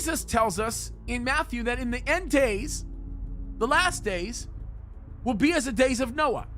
Jesus tells us in Matthew that in the end days, the last days, will be as the days of Noah.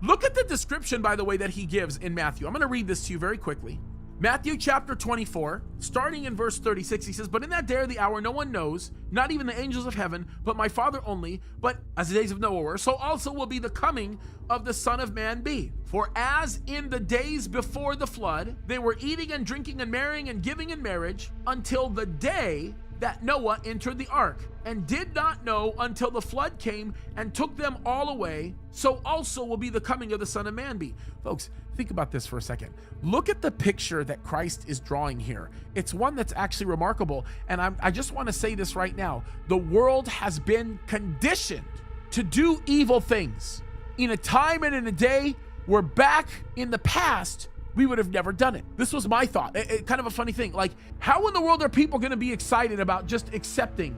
Look at the description, by the way, that he gives in Matthew. I'm going to read this to you very quickly. Matthew chapter 24, starting in verse 36, he says, "But in that day or the hour no one knows, not even the angels of heaven, but my Father only. But as the days of Noah were, so also will be the coming of the Son of Man be. For as in the days before the flood, they were eating and drinking and marrying and giving in marriage until the day that Noah entered the ark, and did not know until the flood came and took them all away, so also will be the coming of the Son of Man be." Folks, think about this for a second. Look at the picture that Christ is drawing here. It's one that's actually remarkable, and I just want to say this right now. The world has been conditioned to do evil things. In a time and in a day where back in the past, we would have never done it. This was my thought. Kind of a funny thing. Like, how in the world are people going to be excited about just accepting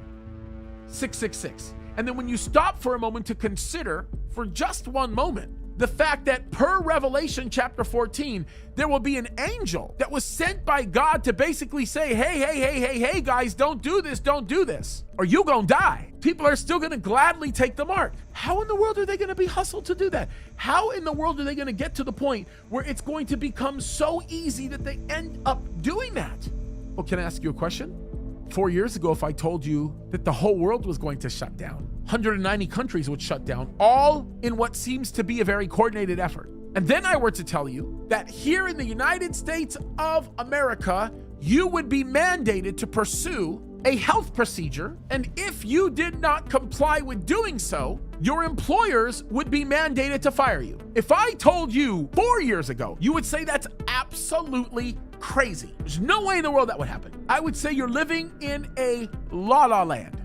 666? And then when you stop for a moment to consider, for just one moment, the fact that per Revelation chapter 14, there will be an angel that was sent by God to basically say, hey, guys, don't do this, or you gonna die. People are still gonna gladly take the mark. How in the world are they gonna be hustled to do that? How in the world are they gonna get to the point where it's going to become so easy that they end up doing that? Well, can I ask you a question? 4 years ago, if I told you that the whole world was going to shut down, 190 countries would shut down, all in what seems to be a very coordinated effort. And then I were to tell you that here in the United States of America, you would be mandated to pursue a health procedure, and if you did not comply with doing so, your employers would be mandated to fire you. If I told you 4 years ago, you would say that's absolutely crazy. There's no way in the world that would happen. I would say you're living in a la-la land.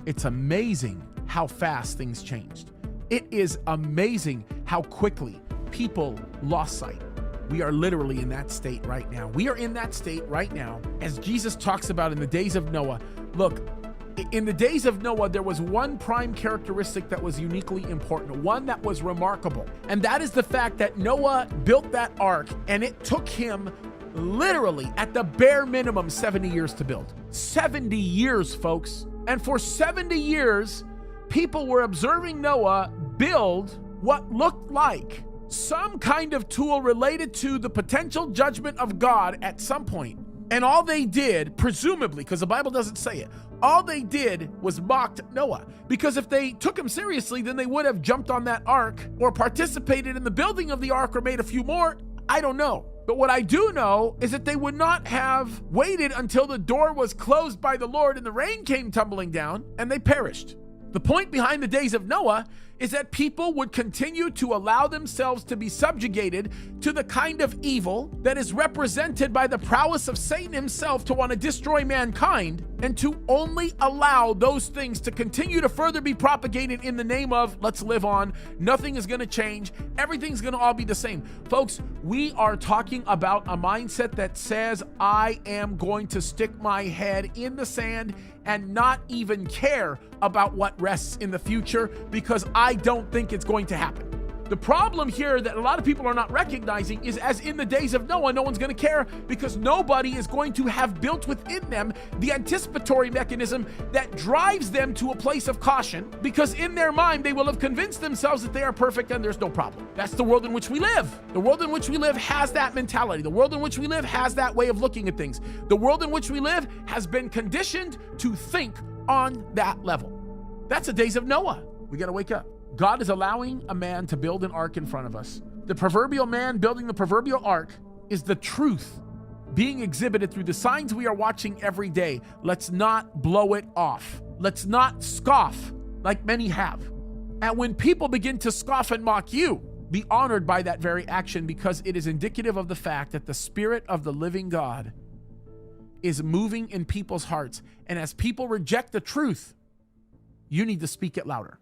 It's amazing how fast things changed. It is amazing how quickly people lost sight. We are literally in that state right now. We are in that state right now, as Jesus talks about in the days of Noah. Look, in the days of Noah, there was one prime characteristic that was uniquely important, one that was remarkable, and that is the fact that Noah built that ark, and it took him literally, at the bare minimum, 70 years to build. 70 years, folks. And for 70 years, people were observing Noah build what looked like some kind of tool related to the potential judgment of God at some point. And all they did, presumably, because the Bible doesn't say it, all they did was mocked Noah. Because if they took him seriously, then they would have jumped on that ark or participated in the building of the ark or made a few more. I don't know. But what I do know is that they would not have waited until the door was closed by the Lord and the rain came tumbling down and they perished. The point behind the days of Noah is that people would continue to allow themselves to be subjugated to the kind of evil that is represented by the prowess of Satan himself to want to destroy mankind, and to only allow those things to continue to further be propagated in the name of let's live on, nothing is going to change, everything's going to all be the same. Folks, we are talking about a mindset that says I am going to stick my head in the sand and not even care about what rests in the future because I don't think it's going to happen. The problem here that a lot of people are not recognizing is, as in the days of Noah, no one's going to care because nobody is going to have built within them the anticipatory mechanism that drives them to a place of caution, because in their mind they will have convinced themselves that they are perfect and there's no problem. That's the world in which we live. The world in which we live has that mentality. The world in which we live has that way of looking at things. The world in which we live has been conditioned to think on that level. That's the days of Noah. We got to wake up. God is allowing a man to build an ark in front of us. The proverbial man building the proverbial ark is the truth being exhibited through the signs we are watching every day. Let's not blow it off. Let's not scoff like many have. And when people begin to scoff and mock you, be honored by that very action, because it is indicative of the fact that the Spirit of the living God is moving in people's hearts. And as people reject the truth, you need to speak it louder.